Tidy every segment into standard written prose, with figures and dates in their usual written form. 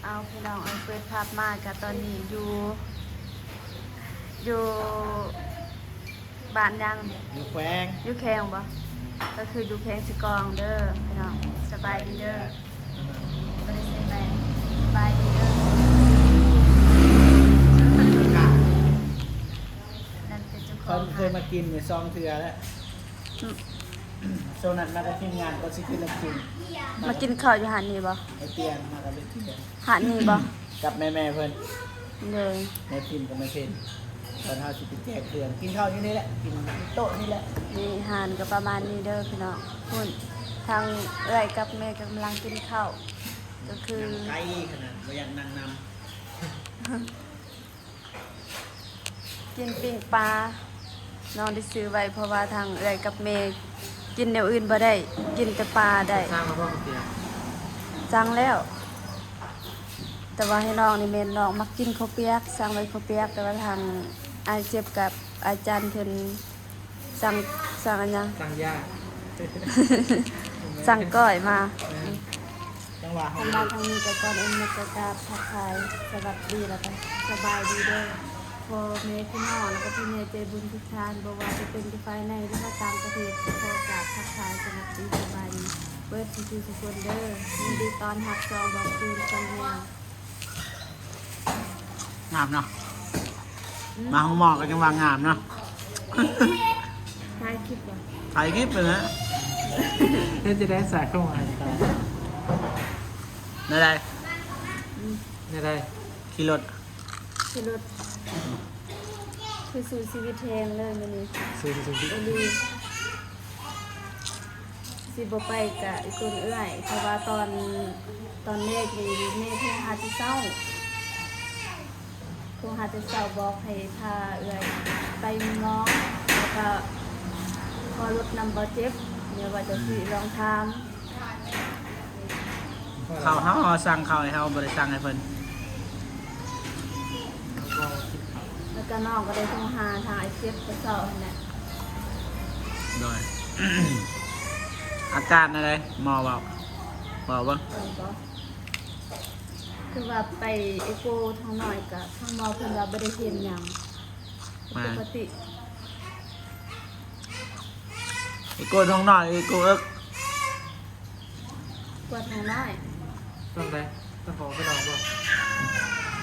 เอาพี่น้องเอาเปิดภาพมากับตอนนี้อยู่บ้านยังอยู่แขวงอยู่แขงบ่ก็คืออยู่แขงสิกองเด้อพี่น้องสบายดีเด้อบ่ได้ใส่แบงสบายดีเด้อนั่นเป็นเจ้าข เขา อง เคยมากินซองเถื่อแล้วโซนัทมาได้ทีมงานก็สิกินแล้วกิน มากินข้าวอยู่หาดนี้บ่ ไอเตียนมากับเตียน หาดนี้บ่ กับแม่เพิ่น เลย แม่พิมกับแม่เพนตอนเฮาสิไปแจกเครื่องกินข้าวอยู่นี่แหละกินโต๊ะนี่แหละ นี่หานก็ประมาณนี้เด้อพี่น้องพุ่นทางเอื้อยกับแม่กำลังกินข้าวก็คือ ไกลขนาดบ่อยากนั่งนำ กินปิ้งปลาน้องได้ซื้อไว้เพราะว่าทางเอื้อยกับแม่กินแนวอื่นบ่ได้กินแต่ปลาได้ สร้างมาบ่เตียน สั่งแล้ว แต่ว่าให้น้องนี่แม่นน้องมักกินข้าวเปียกสั่งไว้ข้าวเปียกแต่ว่าทางอาเจ็บกับอาจารย์เพิ่นสั่งอันยัง สร้างยาก สั่งก้อยมา จังหวะ ทางบ้านทางนี้ก็ก่อนเอ็มมากราบทักทายสวัสดีแล้วก็สบายดีเด้อพ่อแม่พี่น้องแล้วก็พี่แม่ใจบุญทุกท่านบ่ว่าจะเป็นที่ภายในหรือว่าต่างประเทศขอกราบทักทายสวัสดีสบายดีเปิดทุกคนเด้อยินดีต้อนรับจองบอกคืนกันแฮง งามเนาะมาห้องหมอก็จังหวะงามเนาะ ถ่ายคลิปบ่ ถ่ายคลิปเลยนะ เพื่อจะได้สายเข้ามาต่อ ได้ ไม่ได้ ขี่รถ คือรถคือสู่ชีวิตแทงเลยมื้อนี้ ซื้อที่ อีหลีสิบ่ไปกะอีกคนเอื้อยเพราะว่าตอนแรกนี่แม่โทรหาที่เช้าโทรหาที่เช้าบอกให้พาเอื้อยไปน้องแล้วก็พอรถนำบ่เจ็บเนี่ยว่าจะสิลองถาม เขาสั่งเขาให้เขาบริสั่งให้เพิ่น แล้วก็น้องก็ได้โทรหาทางไอ้เจ็บก็เช้านั่นแหละ โดย อาการอะไรหมอบอกว่า เออบ่คือว่าไปเอโกทางหน่อยก็ทางหมอเพิ่นว่าบ่ได้เห็นหยังปกติ ไอ้โก้ท้องน้อยไอ้โก้เอิก กวดทางน้อย ต้องได้ต้องขอไปลองบ่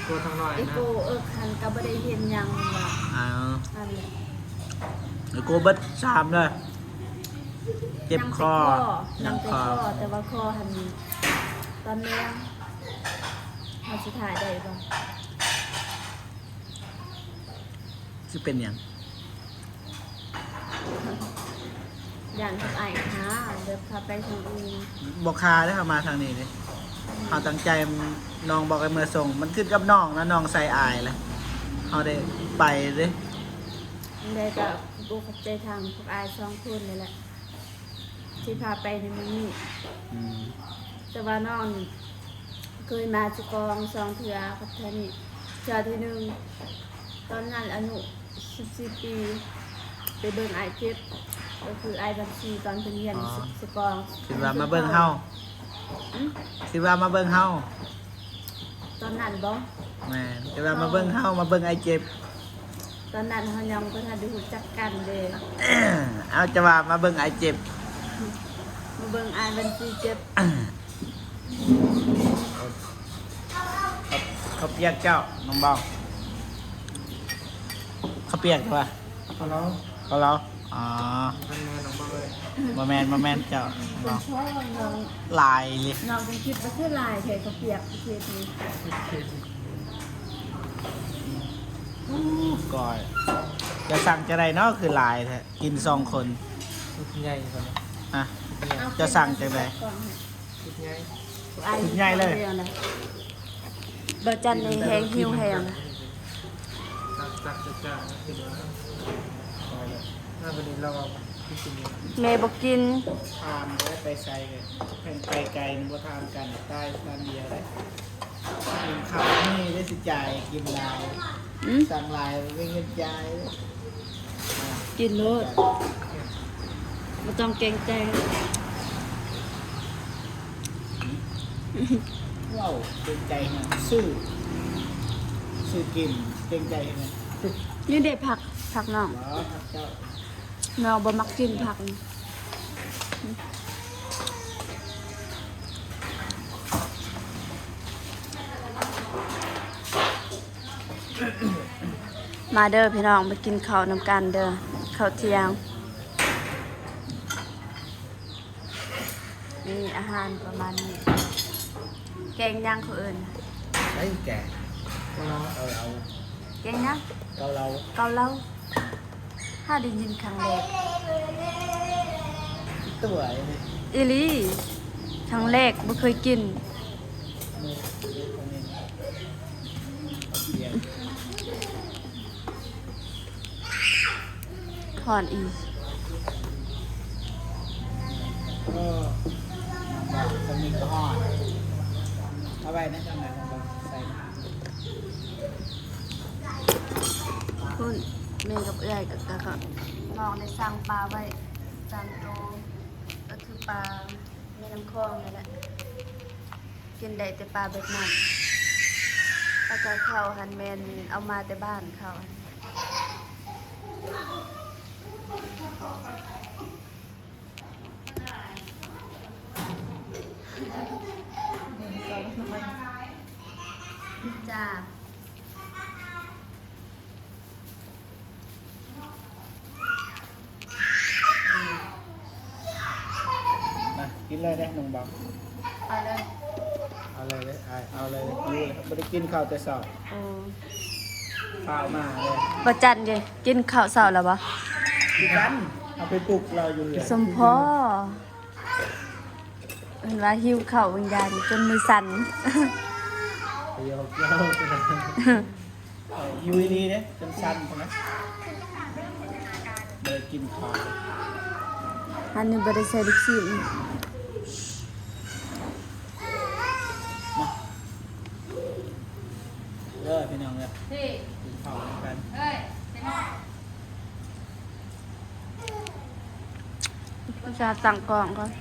ตัวทางหน่อย ไอ นะ โกคันก็บ่ได้เห็นหยังว่า อ่า อันนี้ ไอ้โก้เบิดสามเลยเจ็บคอ นั่ง ค แต่ อ คอแต่ว่าคอหันตอนแรงมันสิถ่ายได้บ่ จะเป็นอย่าง ย่านทับไอ้หาเดี๋ยวพาไปทางอื่น บอกคาได้เข้ามาทางนี้เลยเขาตั้งใจน้องบอกให้เมื่อส่ง มันขึ้นกับน้องนะน้องใส่อายเลยเขาได้ไปเลย ได้ก็บ่เข้าใจทางพวกอาย2คนนี่แหละที่พาไปในมื้อนี้ อืม แต่ว่าน้องนี่เคยมาจุกอง2เทื่อกับแค่นี้เทื่อที่หนึ่งตอนนั้นอายุ14 ปีไปเบิ่งอายเจ็บก็คืออายบัญชีตอนเป็นเรียนสุกอง คิดว่ามาเบิ่งเฮา อืม คิดว่ามาเบิ่งเฮา ตอนนั้นบ่ แม่นคิดว่ามาเบิ่งเฮามาเบิ่งไอ้เจ็บ ตอนนั้นเฮายังบ่ทันได้รู้จักกันเด้ เอาจะว่ามาเบิ่งไอ้เจ็บ มาเบิ่งอายบัญชีเจ็บ เขาเปียกเจ้าน้องบองเขาเปียกใช่ปะ พอแล้ว เขาเราอ๋อ ทำงานของบ้านเลย มาแมนเจ้าน้อง เพราะว่าน้อง ลายเลย น้องเป็นคิดว่าคือลายแท้ก็เปียกประเทศนี้ ก่อยจะสั่งจะไรเนาะคือลายแท้กิน2 คน ชุดใหญ่ก่อนนะ ฮะ เอา จะสั่งจังใด ชุดใหญ่ ชุดใหญ่เลย บ่จันในแฮงหิวแฮง จัดคือเดี๋ยวน่าจะดีเราที่จริง แม่บ่กิน ทานได้ไปใส่เลยแผ่นไปไกลนึกว่าทานกันใต้ทานเดียวได้กินข้าวนี่ได้สิจ่ายกินลาย อืม สั่งลายไม่เงินจ่าย กินโลดบ่ต้องเกรงใจ ว้าวเกรงใจนะซื้อกินเกรงใจนะ นี่เด็ดผักน้อง เหรอครับเจ้า น้องบ่มักกินผักนี่มาเด้อพี่น้องมากินข้าวนำกันเด้อข้าวเที่ยงมีอาหารประมาณนี้แกงย่างเขาเอิญ ไอ้แก่ ก็เรา เกาเหลา แกงย่าง เกาเหลา เกาเหลาถ้าได้ยินครั้งแรก ตัวไอ้นี่ อีหลีครั้งแรกบ่เคยกิน มือเล็กคนนี้เบียร์ ถอนอีก ก็จะมีกระห่อนเอาไปนะจังไหนของเราใส่นะ คุณแม่กับเอื้อยก็น้องได้สั่งปลาไว้3 ตัวก็คือปลาแม่น้ำคลองนี่แหละกินได้แต่ปลาแบบนั้นแล้วก็ข้าวหันแม่นเอามาแต่บ้านเขาจ้า มากินเลยได้หนุ่มบอก เอาเลย เอาเลยเลยเอาเลยเลยนี่เลยไม่ได้กินข้าวแต่เช้า โอ้ ข้าวมาเลย ประจันเดกินข้าวเช้าแล้วบ่ กินกันเอาไปปลุกเราอยู่เลย สมพ่อเห็นว่าหิวข้าววิญญาณจนมือสั่น เดี๋ยวอยู่ดีๆเนี่ยจนสั้นใช่ไหมเลยกินข้าว อันนี้บ่ได้ใส่ลูกชิ้น มาเลิกพี่น้องเลยกินข้าวกัน จะตั้งกล่องก่อน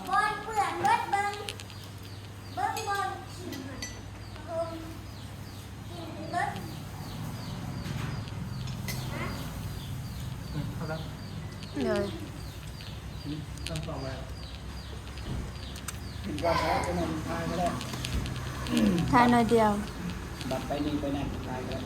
บอลเปลือกเบิดเบิ้งบอลกินเบิด เขาแล้ว เลย ต้องต่อไป กินก่อนครับไปนอนทายก็ได้ ทายหน่อยเดียว บัดไปนี่ไปนั่นทายก็ได้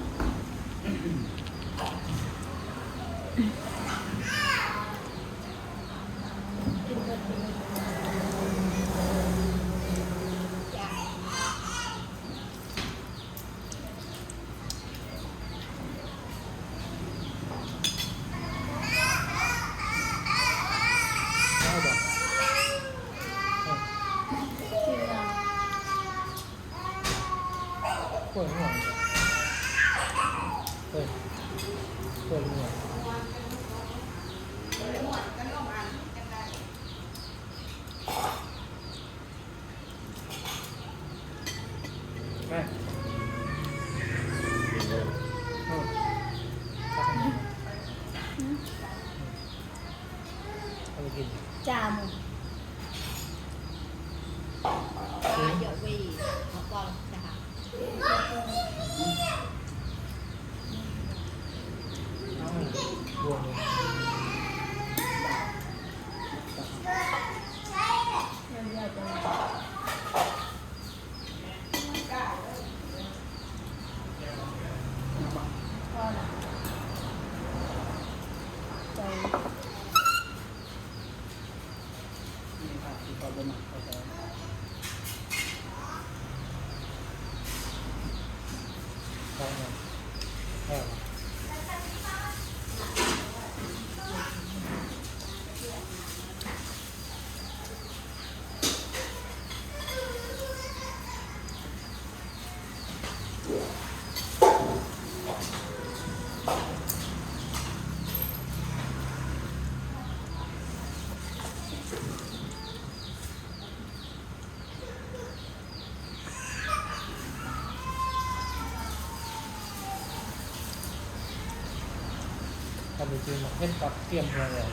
เอาบอก ปวดหัวปวดหัวแม่เอาไปกิน จามุเดี๋ยววีมาก่อนนะคะ บวมเลย เดี๋ยวจะ ตัวมาเข้าใจเข้ามาเข้า ทำจริงๆเล่นกับเตรียมตัวเลย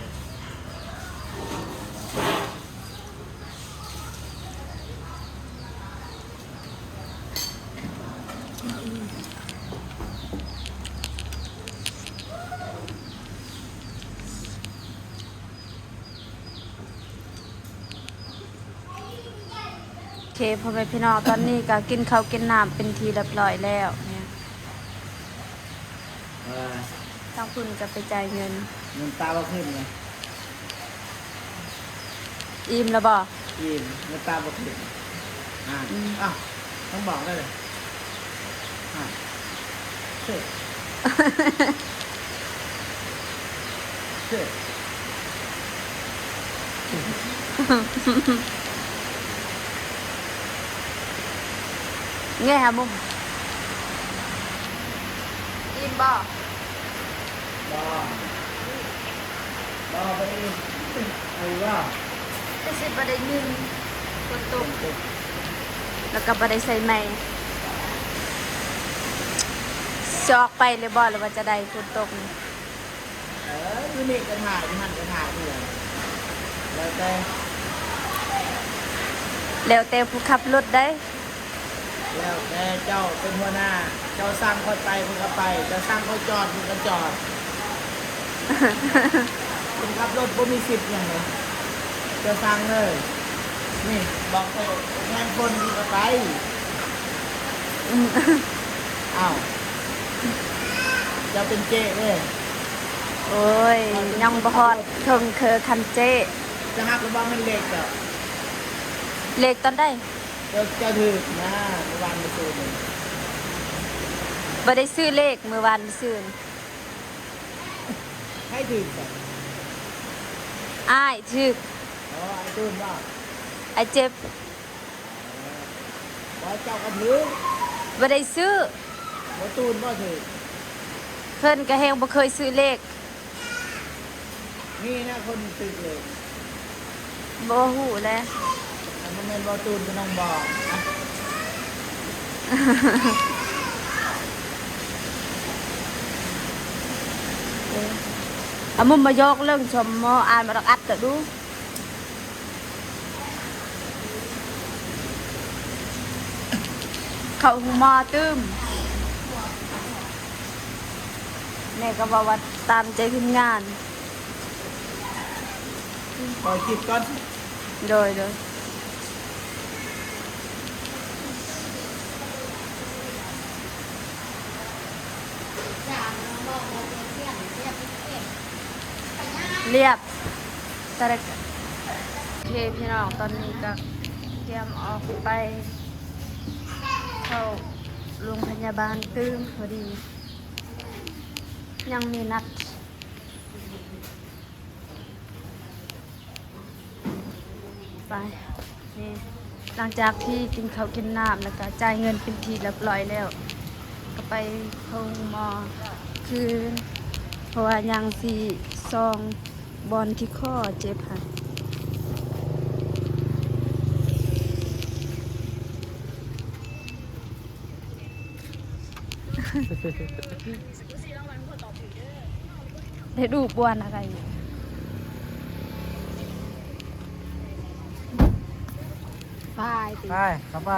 โอเคพ่อแม่พี่น้องตอนนี้ก็กินข้าวกินน้ำเป็นทีเรียบร้อยแล้วเนี่ย เออ ทางคุณจะไปจ่ายเงิน เงินตาบ่ขึ้นไง อิ่มแล้วบ่ ยินเงินตาบ่ขึ้นอ้าวต้องบอกได้เลยเชื่อเชื่อ ไงฮะมุมอิ่มบ่ บอไปอีกไอ้ว่า ก็สิบ่ได้ยินคนตกแล้วก็บ่ได้ใส่ไม้ซอกไปเลยบ่หรือว่าจะได้คนตกนี่ คือนี่กระถางที่หันกระถางนี่แหละแล้วแต่ แล้วแต่ผู้ขับรถได้ แล้วแต่เจ้าเป็นหัวหน้า เจ้าสร้างคนไปคุณก็ไป เจ้าสร้างเขาจอดคุณก็จอด คุณขับรถบ่มีสิทธิ์อย่างเลยเจ้าสร้างเลย นี่บอกไปงานคนคุณก็ไปอ้าวเจ้าเป็นเจ๊เลย โอ้ยยังบ่ฮอดถึงคือคันเจ้ จะหักหรือว่ามันเล็กเจ้า เลขตอนได้ เจ้าถือนะเมื่อวานไปซื้อเลย บ่ได้ซื้อเลขเมื่อวานซื้อนี่ ให้ถือจ้ะ อ้ายถึก อ๋อไอ้ตื่นว่า ไอ้เจ็บ ว่าเจ้าก็ถือ บ่ได้ซื้อ ว่าตูนก็ถือ เพิ่นก็แฮงบ่เคยซื้อเลข นี่นะคนตึกเลย บ่ฮู้แหล้ว แต่มันเป็นว่าตูนก็ต้องบอกนะ เอามุมมายกเรื่องชมหมออ่านมาดอกอัดก็ดูเข้าหูหมอตึมแม่ก็บอกว่าตามใจทีมงาน ปล่อยคลิปก่อน โดยเรียบแต่ละโอเคพี่น้องตอนนี้ก็เตรียมออกไปเข้าโรงพยาบาลตื้มพอดี ยังมีนัดไปนี่หลังจากที่กินข้าวกินน้ำแล้วก็จ่ายเงินเป็นทีเรียบร้อยแล้ว ก็ไปเข้าหมอคือเพราะว่ายังสีซองบอลที่ข้อเจ็บค่ะได้ดูบวนอะไรอยู่ไปติ ไปกลับไป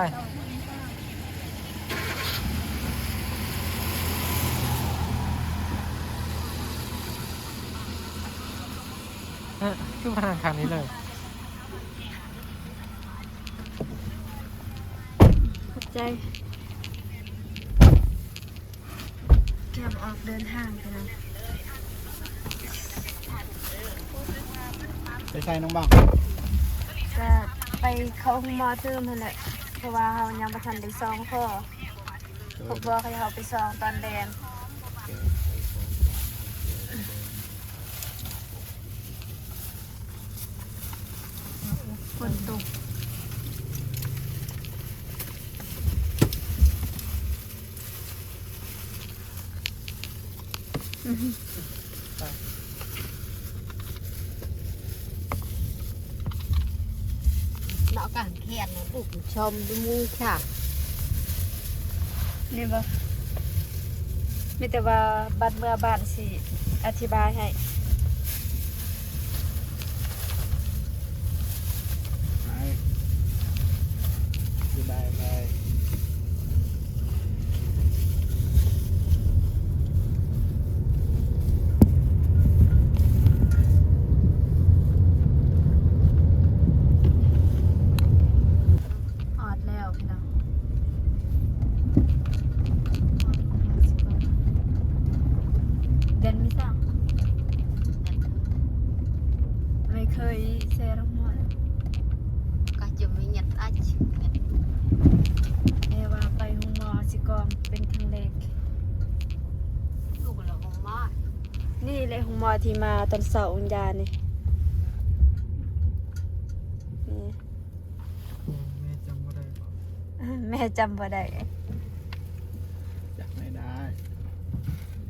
ขึ้นมาทางนี้เลย ขอบใจเตรียมออกเดินทางไปแล้ว ไปใส่น้องบ้าง ก็ ไปเข้าห้องหมอเติมนั่นแหละเพราะว่าเฮายังบ่ทันได้ซองข้อพบว่าเขาจะเอาไปซองตอนแดงฝนตกเนาะกางแขนนะลูกชมดูมูค่ะ นี่บ่มีแต่ว่าบัดเมื่อบ้านสิอธิบายให้ ไปสบายไป ออดแล้วพี่น้องเดินไม่สั่งไม่เคยเซรั่มหัว ก็จะไม่หยัดอัด แม่ว่าไปห้องหมอสิกองเป็นครั้งแรก ลูกเราคงมา นี่เลยห้องหมอที่มาตอนเสาร์วันยานี่นี่ แม่จำบ่ได้บ่ แม่จำบ่ได้ จับไม่ได้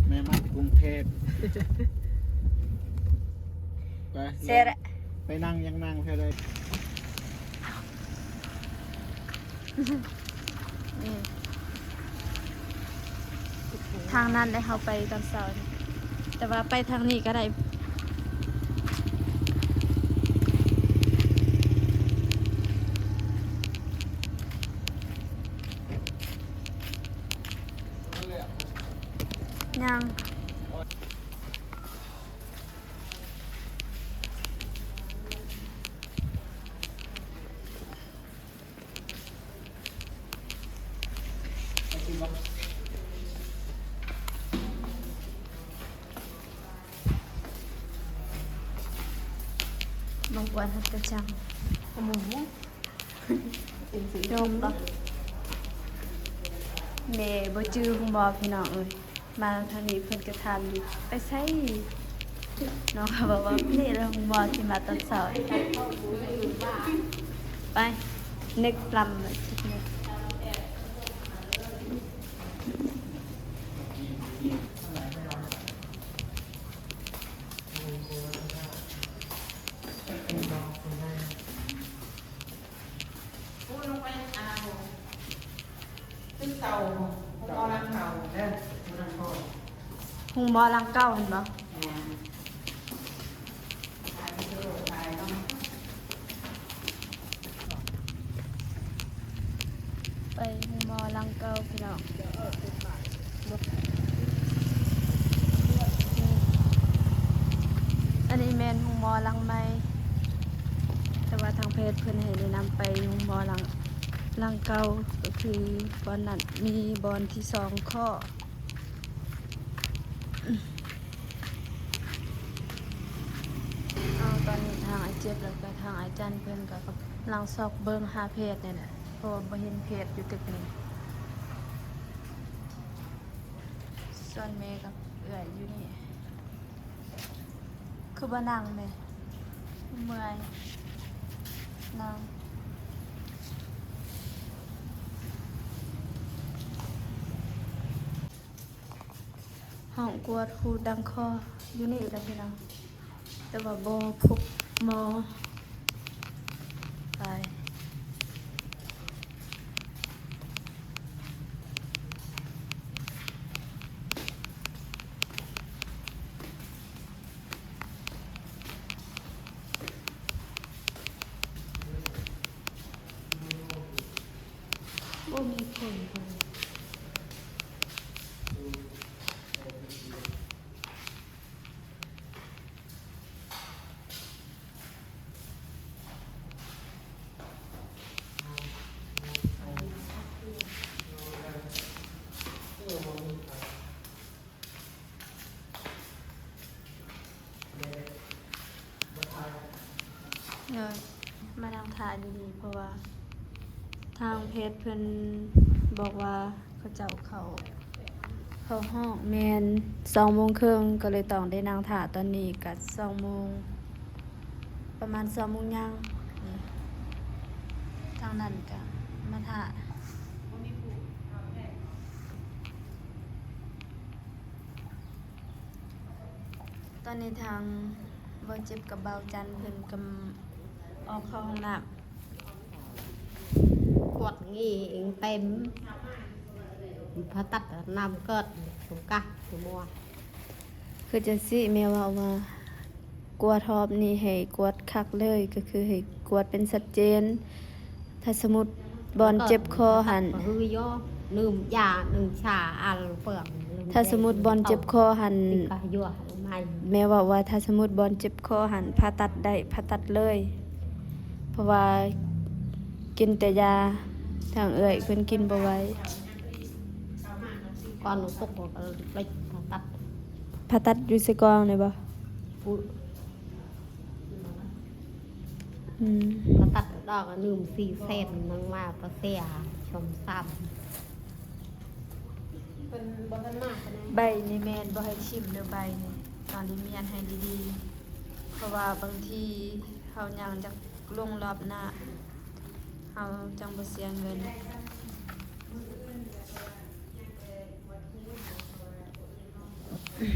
แม่มาจากกรุงเทพไป เซระ ไปนั่งยังนั่งเพื่อได้ นี่ทางนั้นได้เขาไปตอนเสาร์นี่แต่ว่าไปทางนี้ก็ได้ยังบางวันหัดกระชังนมปะเมย์บ่จื้อคุณบอพี่น้องเอ้ยมาทางนี้เพิ่นก็ถามอยู่ไปใช้น้องเขาบอกว่านี่เราคุณบอที่มาตอนเสาร์ไปนึกปลำเลยชุดนี้ ซึ่งเต่าพอรังเต่าเด้อรังพ่อ หุงบอลังเก้าเห็นบ่ไปหุงบอลังเก้าพี่น้องอันนี้แมนหุงบอลังไม้แต่ว่าทางเพจเพิ่นให้แนะนำไปหุงบอลังเก้าก็คือบอลนั้นมีบอลที่สองข้อเอาตอนนี้ทางไอเจ็บแล้วก็ทางไอจันเพิ่นก็กำลังซอกเบิ่งหาเพจนี่แหละเพราะว่าบ่เห็นเพจอยู่ตึกนี้ส่วนเมย์กับเอื่อยอยู่นี่คือบ่นั่งแม่เมื่อยนั่งห้องกวดครูดังคออยู่นี่แหละพี่น้องแต่ว่าบ่พบหมอไปบ่มีคนเลยมานั่งถ่าย ดีๆเพราะว่าทางเพจเพิ่นบอกว่าเขาเจ้าเข้าห้องแมน20:30ก็เลยต้องได้นั่งถ่าตอนนี้ก็2 โมงประมาณ2 โมงยังนี่ทางนั้นก็มาถ่าตอนนี้ทางบ่เจ็บกับเบาจันเพิ่นกำออกเข้าห้องน้ำ ปวดงี้เองเต็มพอตัดน้ำเกิดสงกะสมัว คือจะสิแม่ว่ามากวดทอบนี่ให้กวดคักเลยก็คือให้กวดเป็นชัดเจน ถ้าสมมุติบอลเจ็บคอหัน คือย่อลืมยาหนึ่งชาอันเปลือก ถ้าสมมุติบอลเจ็บคอหัน ติกะยั่วไม่ แม่ว่าถ้าสมมุติบอลเจ็บคอหันผ่าตัดได้ผ่าตัดเลย เพราะว่ากินแต่ยาทางเอื้อยเพิ่นกินบ่ไหว ก่อนหนูตกก็ไปตัด ผ่าตัดอยู่ไสกองได้บ่ พูด อืม พอตัดดอกลืม4 เซนนังมาประเสียชมซ้ำเป็นบนมากนะ ใบนี่แม่นบ่ให้ชิมเด้อใบนี่ตอนนี้เมียนให้ดีๆเพราะว่าบางทีเฮายังจักลงรอบหน้าเฮาจังบ่เสียเงิน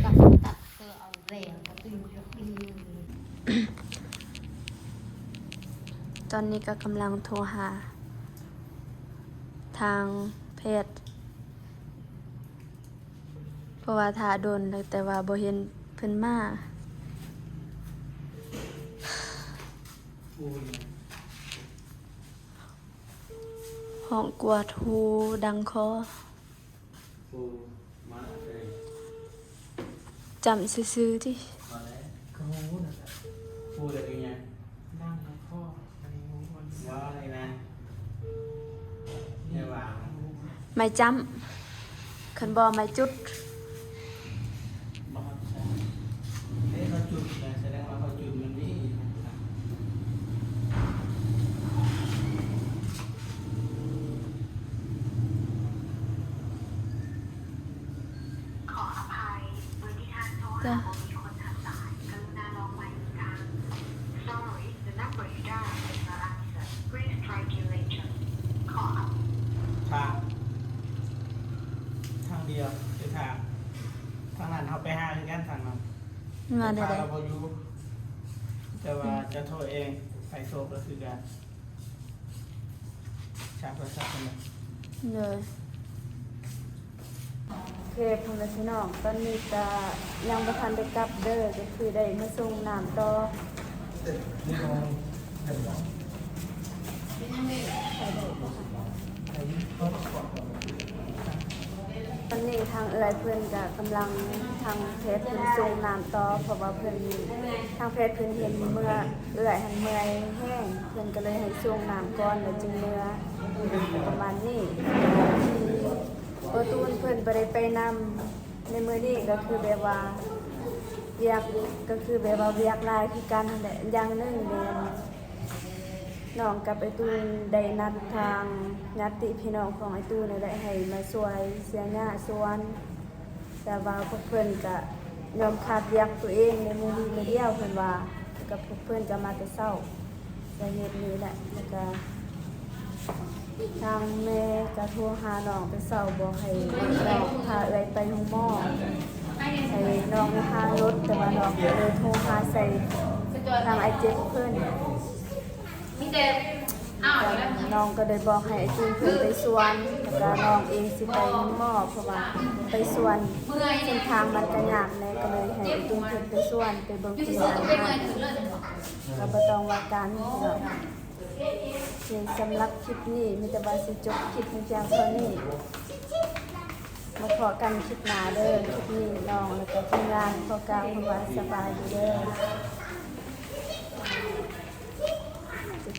กับตัดเสื้อเอาแรงก็ตีตี ตอนนี้ก็กำลังโทรหา ทางเพจเพราะว่าท่าโดนแล้วแต่ว่าบ่เห็นเพิ่นมาห้องกวาดหูดังคอจำซื่อๆที่ ก็งูนะ พูดอะไรเงี้ย ดังแล้วก็อันนี้งูมัน ว่าอะไรนะไม่วาง ไม่จำคันบ่ไม่จุด บ้าใช่เขาจุดนะแสดงว่าเขาจุดมันนี่ จ้ะ Sorry, the number you dialed is not answered. Please try again later. Call up. ทางเดียวคือทางนั้นเขาไปหาคือกันทางนั้น มาได้ เราบอยู่แต่ว่าจะโทษเองใส่โทษก็คือการชาร์จโทรศัพท์นี่ เลยโอเคพ่อแม่พี่น้องตอนนี้ก็ยังบ่ทันได้กลับเด้อก็คือได้มาส่งน้ำต่อ นี่ก็เห็นหรอ ตอนนี้ทางเอื้อยเพิ่นก็กำลังทางเพจเพิ่นส่งน้ำต่อเพราะว่าเพิ่นทางเพจเพิ่นเห็นเมื่อเอื้อยหันเมื่อยแห้งเพิ่นก็เลยให้ส่งน้ำก่อนแล้วจึงเมื่อประมาณนี้ประตูนเพิ่นบ่ได้ไปนำในมื้อนี้ก็คือแบบว่าเวียกก็คือแบบว่าเวียกหลายคือกันนั่นแหละอย่างหนึงแม่นน้องกับไอ้ตูนได้นัดทางญาติพี่น้องของไอ้ตูนนี่แหละให้มาช่วยเสียหญ้าสวนแต่ว่าพวกเพิ่นก็ยอมขาดเวียกตัวเองในมื้อนี้มื้อเดียวเพิ่นว่ากับพวกเพิ่นก็มาแต่เช้าสาเหตุนี้แหละแล้วก็ทางแม่ก็โทรหาน้องไปเช้าบอกให้น้องพาเอื้อยไปโรงหมอให้น้องหารถแต่ว่าน้องก็เลยโทรหาใส่ทางไอ้เจ๊กเพิ่นน้องก็เลยบอกให้ไอ้จูนเพิ่นไปสวนแล้วก็น้องเองสิไปหม้อเพราะว่าไปสวนเส้นทางมันก็ยากแน่ก็เลยให้ไอ้จูนเพิ่นไปสวนไปเบิ่งที่ร้านอาหารก็บ่ต้องว่าการเนาะสำหรับคลิปนี้มีแต่ว่าสิจบคลิปเพียงเท่านี้มาพอกันคลิปหน้าเด้อคลิปนี้น้องแล้วก็ทีมงานขอกล่าวคำว่าสบายดีเด้อ